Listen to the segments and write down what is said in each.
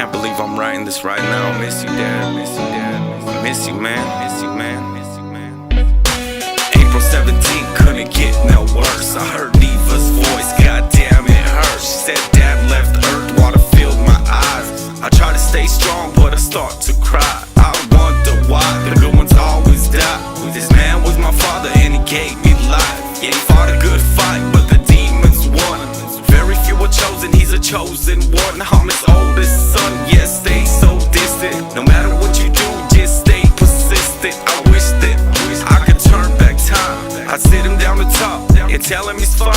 can't believe I'm writing this right now. I miss you, Dad. Miss you, Dad. I miss you, man. Miss you, man. Miss you, man. April 17th couldn't get no worse. I heard Diva's voice, goddamn it hurt. She said Dad left Earth, water filled my eyes. I try to stay strong, but I start to cry. I wonder why the good ones always die. This man was my father and he gave me life. Yeah, he fought a good fight, but the demons won. Very few are chosen, he's a chosen one. I'm his oldest son, yes, stay so distant. No matter what you do, just stay persistent. I wish that I could turn back time. I'd sit him down the top and tell him he's fine.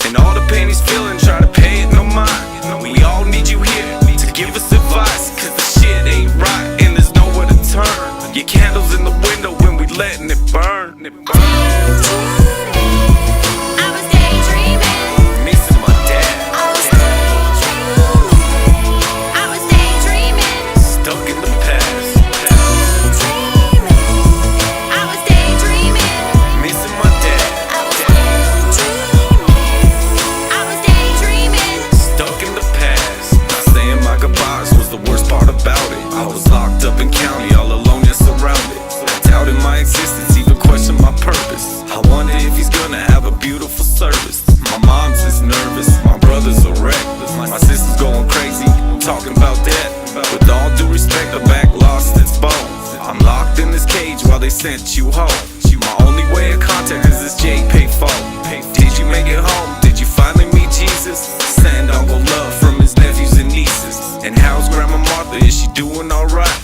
And all the pain he's feeling, try to pay it no mind. We all need you here to give us advice, cause the shit ain't right and there's nowhere to turn. Get candles in the window when we letting it burn. I was locked up in county, all alone and surrounded. I doubted my existence, even questioned my purpose. I wonder if he's gonna have a beautiful service. My mom's is nervous, my brother's a wreck. My sister's going crazy, talking about that. With all due respect, the back lost its bones. I'm locked in this cage while they sent you home. My only way of contact is this J-Pay phone. Did you make it home? Did you finally meet Jesus? Send Uncle Love from his nephews and nieces. And how's Grandma Martha? Is she doing alright?